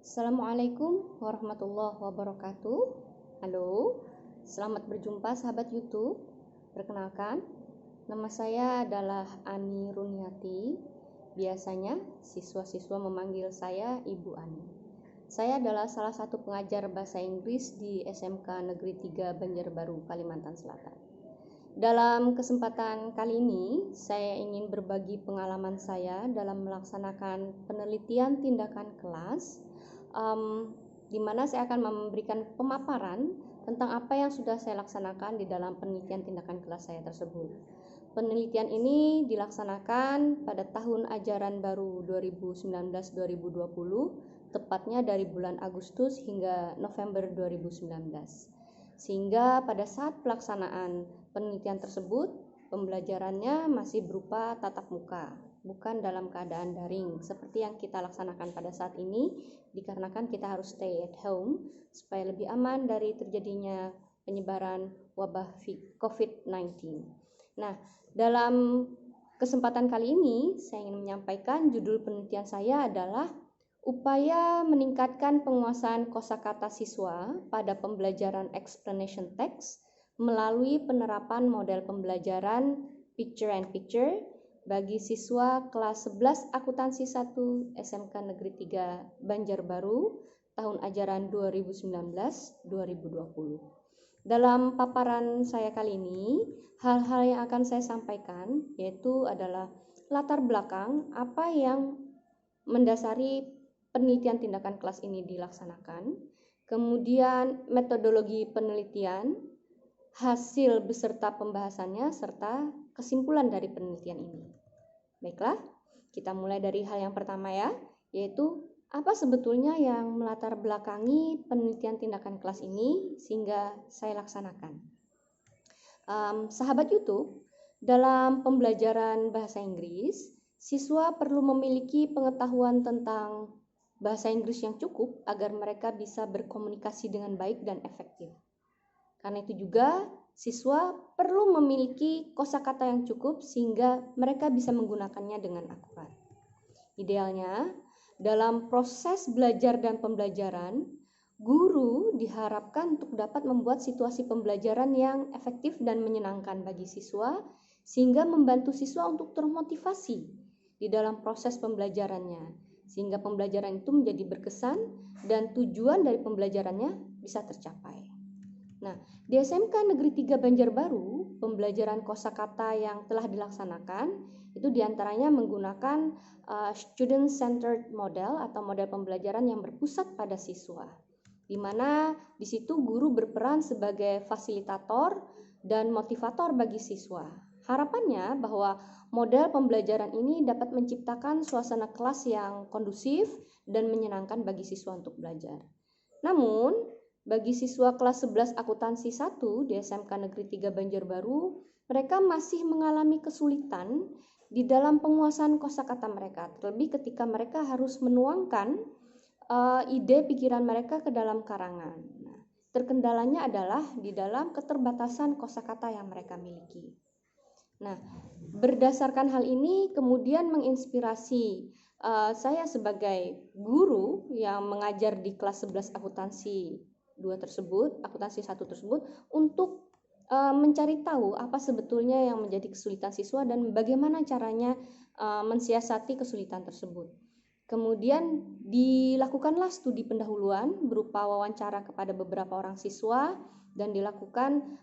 Assalamualaikum warahmatullahi wabarakatuh. Halo, selamat berjumpa sahabat YouTube. Perkenalkan, nama saya adalah Ani Runiati. Biasanya siswa-siswa memanggil saya Ibu Ani. Saya adalah salah satu pengajar bahasa Inggris di SMK Negeri 3 Banjarbaru, Kalimantan Selatan. Dalam kesempatan kali ini, saya ingin berbagi pengalaman saya dalam melaksanakan penelitian tindakan kelas, di mana saya akan memberikan pemaparan tentang apa yang sudah saya laksanakan di dalam penelitian tindakan kelas saya tersebut. Penelitian ini dilaksanakan pada tahun ajaran baru 2019-2020, tepatnya dari bulan Agustus hingga November 2019. Sehingga pada saat pelaksanaan penelitian tersebut, pembelajarannya masih berupa tatap muka, bukan dalam keadaan daring seperti yang kita laksanakan pada saat ini, dikarenakan kita harus stay at home supaya lebih aman dari terjadinya penyebaran wabah COVID-19. Nah, dalam kesempatan kali ini saya ingin menyampaikan judul penelitian saya adalah upaya meningkatkan penguasaan kosakata siswa pada pembelajaran explanation text melalui penerapan model pembelajaran picture and picture bagi siswa kelas 11 akuntansi 1 SMK Negeri 3 Banjarbaru tahun ajaran 2019-2020. Dalam paparan saya kali ini, hal-hal yang akan saya sampaikan yaitu adalah latar belakang apa yang mendasari penelitian tindakan kelas ini dilaksanakan, kemudian metodologi penelitian, hasil beserta pembahasannya, serta kesimpulan dari penelitian ini. Baiklah, kita mulai dari hal yang pertama ya, yaitu apa sebetulnya yang melatar belakangi penelitian tindakan kelas ini sehingga saya laksanakan. Sahabat YouTube, dalam pembelajaran bahasa Inggris, siswa perlu memiliki pengetahuan tentang bahasa Inggris yang cukup agar mereka bisa berkomunikasi dengan baik dan efektif. Karena itu juga siswa perlu memiliki kosakata yang cukup sehingga mereka bisa menggunakannya dengan akurat. Idealnya, dalam proses belajar dan pembelajaran, guru diharapkan untuk dapat membuat situasi pembelajaran yang efektif dan menyenangkan bagi siswa sehingga membantu siswa untuk termotivasi di dalam proses pembelajarannya, sehingga pembelajaran itu menjadi berkesan dan tujuan dari pembelajarannya bisa tercapai. Nah, di SMK Negeri 3 Banjarbaru, pembelajaran kosakata yang telah dilaksanakan itu diantaranya menggunakan student-centered model atau model pembelajaran yang berpusat pada siswa, di mana di situ guru berperan sebagai fasilitator dan motivator bagi siswa. Harapannya bahwa model pembelajaran ini dapat menciptakan suasana kelas yang kondusif dan menyenangkan bagi siswa untuk belajar. Namun, bagi siswa kelas 11 akuntansi 1 di SMK Negeri 3 Banjarbaru, mereka masih mengalami kesulitan di dalam penguasaan kosakata mereka, terlebih ketika mereka harus menuangkan ide pikiran mereka ke dalam karangan. Nah, terkendalanya adalah di dalam keterbatasan kosakata yang mereka miliki. Nah, berdasarkan hal ini kemudian menginspirasi saya sebagai guru yang mengajar di kelas 11 akuntansi 2 tersebut, akuntansi 1 tersebut, untuk mencari tahu apa sebetulnya yang menjadi kesulitan siswa dan bagaimana caranya mensiasati kesulitan tersebut. Kemudian dilakukanlah studi pendahuluan berupa wawancara kepada beberapa orang siswa dan dilakukan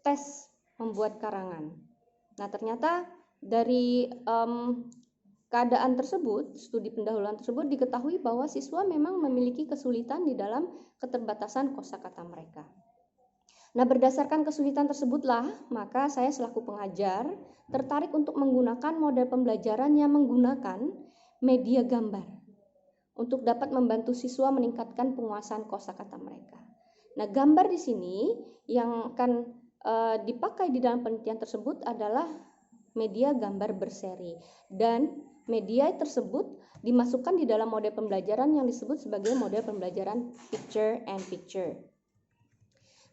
tes membuat karangan. Nah, ternyata dari keadaan tersebut, studi pendahuluan tersebut diketahui bahwa siswa memang memiliki kesulitan di dalam keterbatasan kosakata mereka. Nah, berdasarkan kesulitan tersebutlah, maka saya selaku pengajar tertarik untuk menggunakan model pembelajaran yang menggunakan media gambar untuk dapat membantu siswa meningkatkan penguasaan kosakata mereka. Nah, gambar di sini yang akan dipakai di dalam penelitian tersebut adalah media gambar berseri, dan media tersebut dimasukkan di dalam model pembelajaran yang disebut sebagai model pembelajaran picture and picture.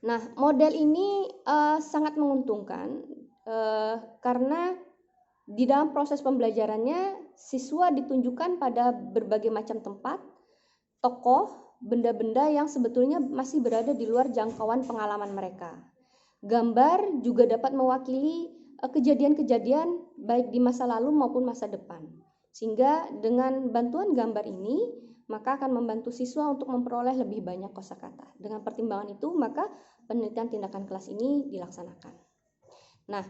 Nah, model ini sangat menguntungkan karena di dalam proses pembelajarannya siswa ditunjukkan pada berbagai macam tempat tokoh, benda-benda yang sebetulnya masih berada di luar jangkauan pengalaman mereka. Gambar juga dapat mewakili kejadian-kejadian baik di masa lalu maupun masa depan. Sehingga dengan bantuan gambar ini, maka akan membantu siswa untuk memperoleh lebih banyak kosakata. Dengan pertimbangan itu, maka penelitian tindakan kelas ini dilaksanakan. Nah,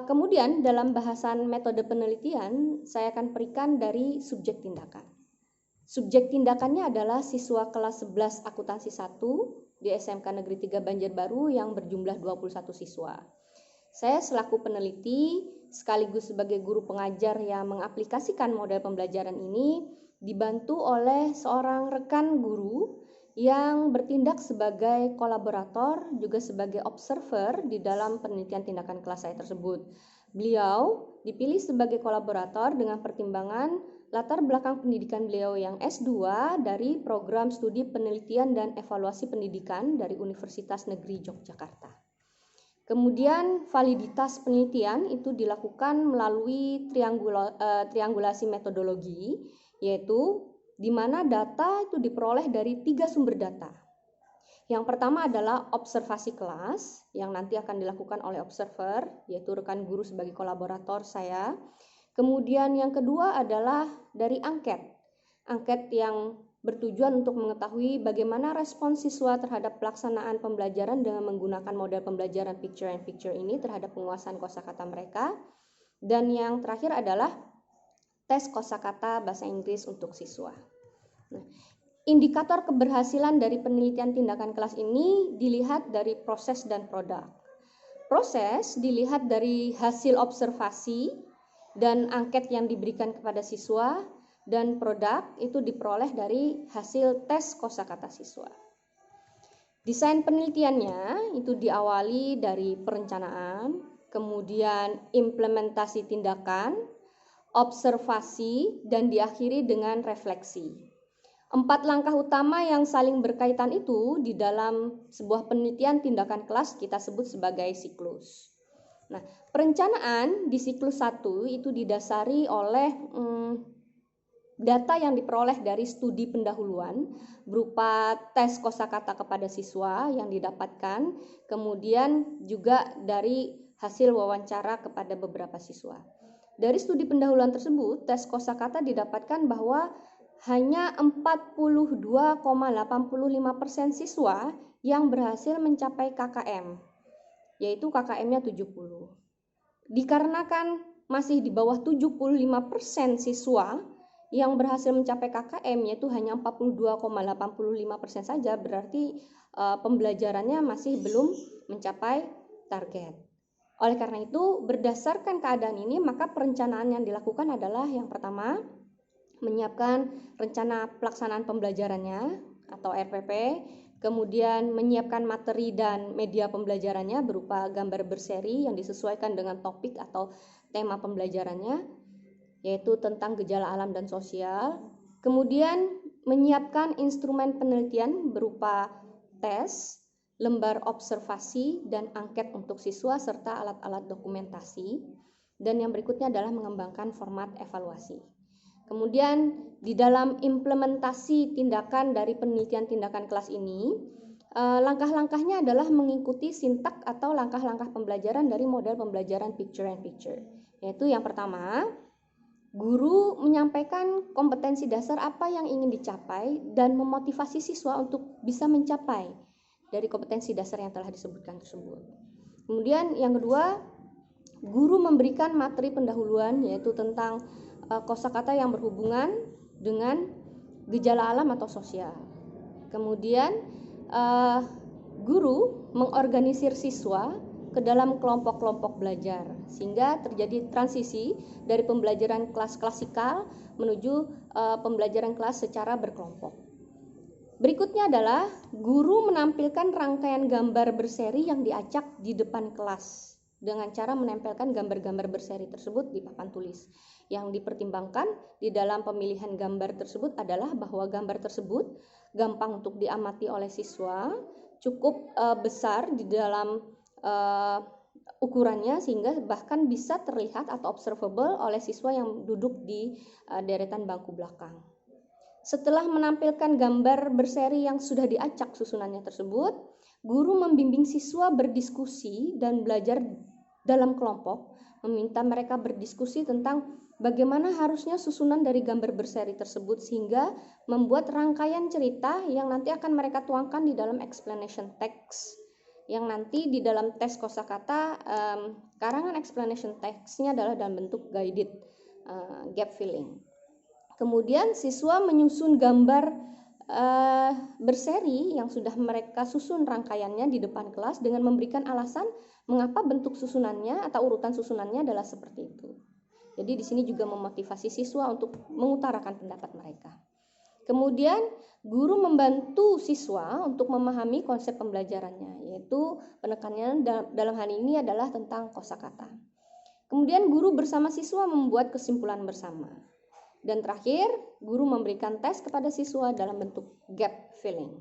kemudian dalam bahasan metode penelitian, saya akan berikan dari subjek tindakan. Subjek tindakannya adalah siswa kelas 11 akuntansi 1 di SMK Negeri 3 Banjarbaru yang berjumlah 21 siswa. Saya selaku peneliti sekaligus sebagai guru pengajar yang mengaplikasikan model pembelajaran ini dibantu oleh seorang rekan guru yang bertindak sebagai kolaborator juga sebagai observer di dalam penelitian tindakan kelas saya tersebut. Beliau dipilih sebagai kolaborator dengan pertimbangan latar belakang pendidikan beliau yang S2 dari program studi penelitian dan evaluasi pendidikan dari Universitas Negeri Yogyakarta. Kemudian validitas penelitian itu dilakukan melalui triangulasi metodologi, yaitu di mana data itu diperoleh dari 3 sumber data. Yang pertama adalah observasi kelas yang nanti akan dilakukan oleh observer, yaitu rekan guru sebagai kolaborator saya. Kemudian yang kedua adalah dari angket yang bertujuan untuk mengetahui bagaimana respons siswa terhadap pelaksanaan pembelajaran dengan menggunakan model pembelajaran picture and picture ini terhadap penguasaan kosakata mereka. Dan yang terakhir adalah tes kosakata bahasa Inggris untuk siswa. Nah, indikator keberhasilan dari penelitian tindakan kelas ini dilihat dari proses dan produk. Proses dilihat dari hasil observasi dan angket yang diberikan kepada siswa, dan produk itu diperoleh dari hasil tes kosakata siswa. Desain penelitiannya itu diawali dari perencanaan, kemudian implementasi tindakan, observasi, dan diakhiri dengan refleksi. 4 langkah utama yang saling berkaitan itu di dalam sebuah penelitian tindakan kelas kita sebut sebagai siklus. Nah, perencanaan di siklus 1 itu didasari oleh data yang diperoleh dari studi pendahuluan berupa tes kosakata kepada siswa yang didapatkan, kemudian juga dari hasil wawancara kepada beberapa siswa. Dari studi pendahuluan tersebut, tes kosakata didapatkan bahwa hanya 42,85% siswa yang berhasil mencapai KKM, yaitu KKM-nya 70. Dikarenakan masih di bawah 75% siswa yang berhasil mencapai KKM, yaitu hanya 42,85% saja, berarti pembelajarannya masih belum mencapai target. Oleh karena itu, berdasarkan keadaan ini, maka perencanaan yang dilakukan adalah yang pertama, menyiapkan rencana pelaksanaan pembelajarannya atau RPP, kemudian menyiapkan materi dan media pembelajarannya berupa gambar berseri yang disesuaikan dengan topik atau tema pembelajarannya, yaitu tentang gejala alam dan sosial. Kemudian menyiapkan instrumen penelitian berupa tes, lembar observasi, dan angket untuk siswa serta alat-alat dokumentasi. Dan yang berikutnya adalah mengembangkan format evaluasi. Kemudian di dalam implementasi tindakan dari penelitian tindakan kelas ini, langkah-langkahnya adalah mengikuti sintak atau langkah-langkah pembelajaran dari model pembelajaran picture and picture. Yaitu yang pertama, guru menyampaikan kompetensi dasar apa yang ingin dicapai dan memotivasi siswa untuk bisa mencapai dari kompetensi dasar yang telah disebutkan tersebut. Kemudian yang kedua, guru memberikan materi pendahuluan yaitu tentang kosakata yang berhubungan dengan gejala alam atau sosial. Kemudian guru mengorganisir siswa ke dalam kelompok-kelompok belajar sehingga terjadi transisi dari pembelajaran kelas klasikal menuju pembelajaran kelas secara berkelompok. Berikutnya adalah guru menampilkan rangkaian gambar berseri yang diacak di depan kelas dengan cara menempelkan gambar-gambar berseri tersebut di papan tulis. Yang dipertimbangkan di dalam pemilihan gambar tersebut adalah bahwa gambar tersebut gampang untuk diamati oleh siswa, cukup besar di dalam ukurannya sehingga bahkan bisa terlihat atau observable oleh siswa yang duduk di deretan bangku belakang. Setelah menampilkan gambar berseri yang sudah diacak susunannya tersebut, guru membimbing siswa berdiskusi dan belajar dalam kelompok, meminta mereka berdiskusi tentang bagaimana harusnya susunan dari gambar berseri tersebut sehingga membuat rangkaian cerita yang nanti akan mereka tuangkan di dalam explanation text, yang nanti di dalam tes kosakata karangan explanation text-nya adalah dalam bentuk guided gap filling. Kemudian siswa menyusun gambar berseri yang sudah mereka susun rangkaiannya di depan kelas dengan memberikan alasan mengapa bentuk susunannya atau urutan susunannya adalah seperti itu. Jadi di sini juga memotivasi siswa untuk mengutarakan pendapat mereka. Kemudian guru membantu siswa untuk memahami konsep pembelajarannya, yaitu penekanannya dalam hal ini adalah tentang kosakata. Kemudian guru bersama siswa membuat kesimpulan bersama. Dan terakhir, guru memberikan tes kepada siswa dalam bentuk gap filling.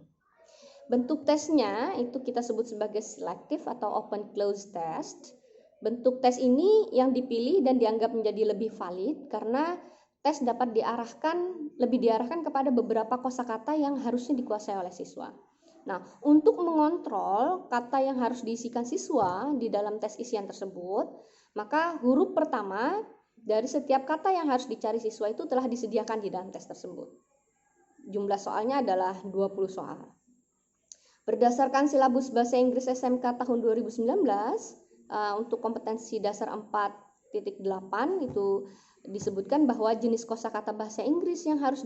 Bentuk tesnya itu kita sebut sebagai selective atau open close test. Bentuk tes ini yang dipilih dan dianggap menjadi lebih valid karena tes dapat lebih diarahkan kepada beberapa kosakata yang harusnya dikuasai oleh siswa. Nah, untuk mengontrol kata yang harus diisikan siswa di dalam tes isian tersebut, maka huruf pertama dari setiap kata yang harus dicari siswa itu telah disediakan di dalam tes tersebut. Jumlah soalnya adalah 20 soal. Berdasarkan silabus bahasa Inggris SMK tahun 2019, untuk kompetensi dasar 4.8 itu disebutkan bahwa jenis kosakata bahasa Inggris yang harus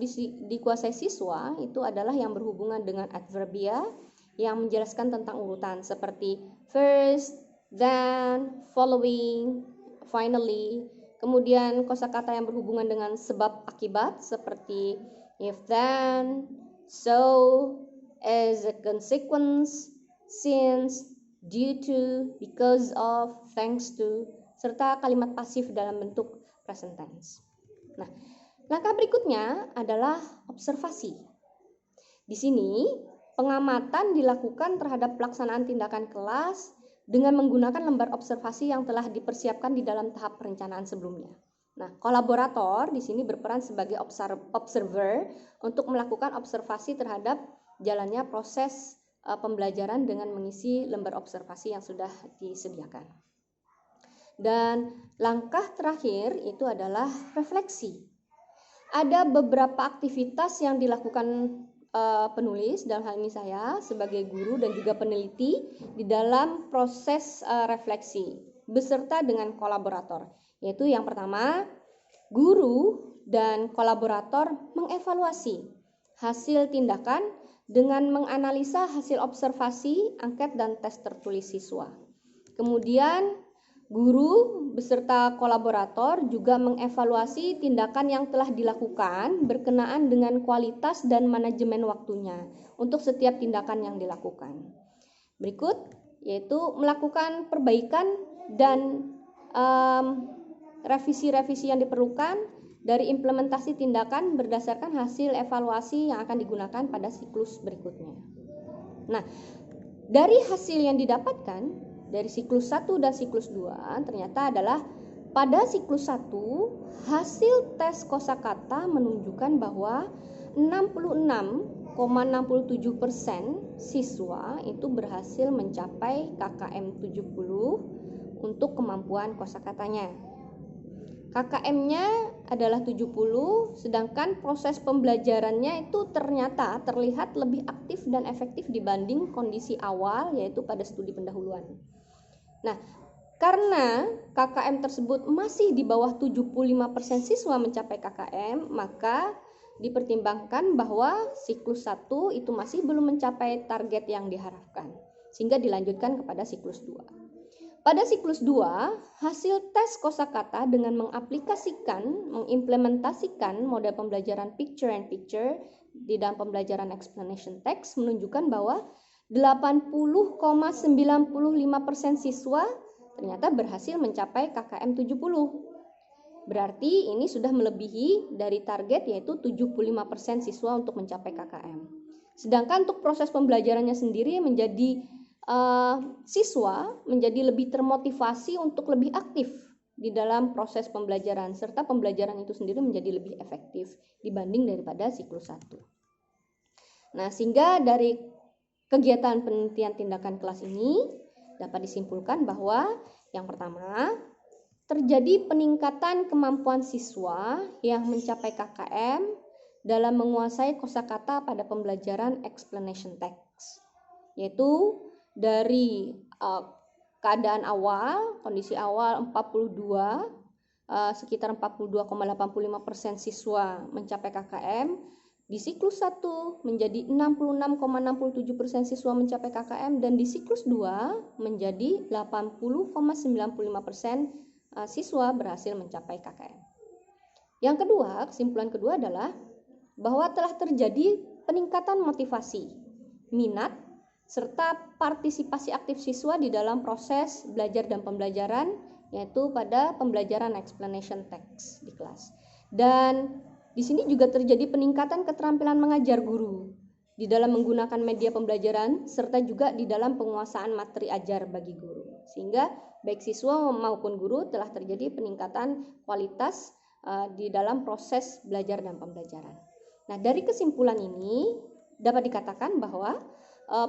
dikuasai siswa itu adalah yang berhubungan dengan adverbia yang menjelaskan tentang urutan seperti first, then, following, finally. Kemudian kosakata yang berhubungan dengan sebab akibat seperti if then, so, as a consequence, since, due to, because of, thanks to, serta kalimat pasif dalam bentuk present tense. Nah, langkah berikutnya adalah observasi. Di sini pengamatan dilakukan terhadap pelaksanaan tindakan kelas dengan menggunakan lembar observasi yang telah dipersiapkan di dalam tahap perencanaan sebelumnya. Nah, kolaborator di sini berperan sebagai observer untuk melakukan observasi terhadap jalannya proses pembelajaran dengan mengisi lembar observasi yang sudah disediakan. Dan langkah terakhir itu adalah refleksi. Ada beberapa aktivitas yang dilakukan penulis, dalam hal ini saya sebagai guru dan juga peneliti di dalam proses refleksi beserta dengan kolaborator, yaitu yang pertama, guru dan kolaborator mengevaluasi hasil tindakan dengan menganalisa hasil observasi, angket, dan tes tertulis siswa. Kemudian guru beserta kolaborator juga mengevaluasi tindakan yang telah dilakukan berkenaan dengan kualitas dan manajemen waktunya untuk setiap tindakan yang dilakukan. Berikut yaitu melakukan perbaikan dan revisi-revisi yang diperlukan dari implementasi tindakan berdasarkan hasil evaluasi yang akan digunakan pada siklus berikutnya. Nah, dari hasil yang didapatkan dari siklus 1 dan siklus 2 ternyata adalah pada siklus 1 hasil tes kosakata menunjukkan bahwa 66,67% siswa itu berhasil mencapai KKM 70 untuk kemampuan kosakatanya. KKM-nya adalah 70, sedangkan proses pembelajarannya itu ternyata terlihat lebih aktif dan efektif dibanding kondisi awal, yaitu pada studi pendahuluan. Nah, karena KKM tersebut masih di bawah 75% siswa mencapai KKM, maka dipertimbangkan bahwa siklus 1 itu masih belum mencapai target yang diharapkan, sehingga dilanjutkan kepada siklus 2. Pada siklus 2, hasil tes kosakata dengan mengimplementasikan model pembelajaran picture and picture di dalam pembelajaran explanation text menunjukkan bahwa 80,95% siswa ternyata berhasil mencapai KKM 70. Berarti ini sudah melebihi dari target yaitu 75% siswa untuk mencapai KKM. Sedangkan untuk proses pembelajarannya sendiri menjadi siswa menjadi lebih termotivasi untuk lebih aktif di dalam proses pembelajaran, serta pembelajaran itu sendiri menjadi lebih efektif dibanding daripada siklus 1. Nah, sehingga dari kegiatan penelitian tindakan kelas ini dapat disimpulkan bahwa yang pertama, terjadi peningkatan kemampuan siswa yang mencapai KKM dalam menguasai kosakata pada pembelajaran explanation text, yaitu dari keadaan awal, kondisi awal 42, sekitar 42,85% siswa mencapai KKM. Di siklus 1 menjadi 66,67% siswa mencapai KKM, dan di siklus 2 menjadi 80,95% siswa berhasil mencapai KKM. Yang kedua, kesimpulan kedua adalah bahwa telah terjadi peningkatan motivasi, minat, serta partisipasi aktif siswa di dalam proses belajar dan pembelajaran, yaitu pada pembelajaran explanation text di kelas. Dan di sini juga terjadi peningkatan keterampilan mengajar guru di dalam menggunakan media pembelajaran, serta juga di dalam penguasaan materi ajar bagi guru. Sehingga baik siswa maupun guru telah terjadi peningkatan kualitas di dalam proses belajar dan pembelajaran. Nah, dari kesimpulan ini dapat dikatakan bahwa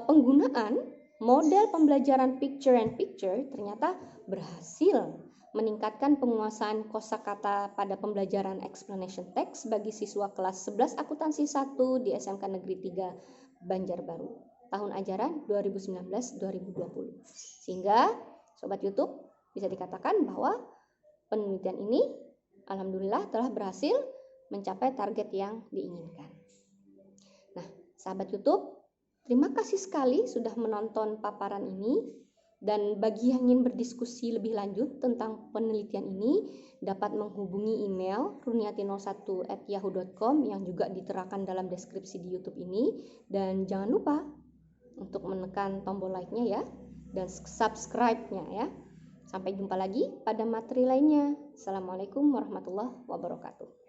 penggunaan model pembelajaran picture and picture ternyata berhasil meningkatkan penguasaan kosakata pada pembelajaran explanation text bagi siswa kelas 11 akuntansi 1 di SMK Negeri 3 Banjarbaru tahun ajaran 2019-2020. Sehingga Sobat YouTube bisa dikatakan bahwa penelitian ini alhamdulillah telah berhasil mencapai target yang diinginkan. Nah, sahabat YouTube, terima kasih sekali sudah menonton paparan ini. Dan bagi yang ingin berdiskusi lebih lanjut tentang penelitian ini, dapat menghubungi email runiati01@yahoo.com yang juga diterakan dalam deskripsi di YouTube ini. Dan jangan lupa untuk menekan tombol like-nya ya, dan subscribe-nya ya. Sampai jumpa lagi pada materi lainnya. Assalamualaikum warahmatullahi wabarakatuh.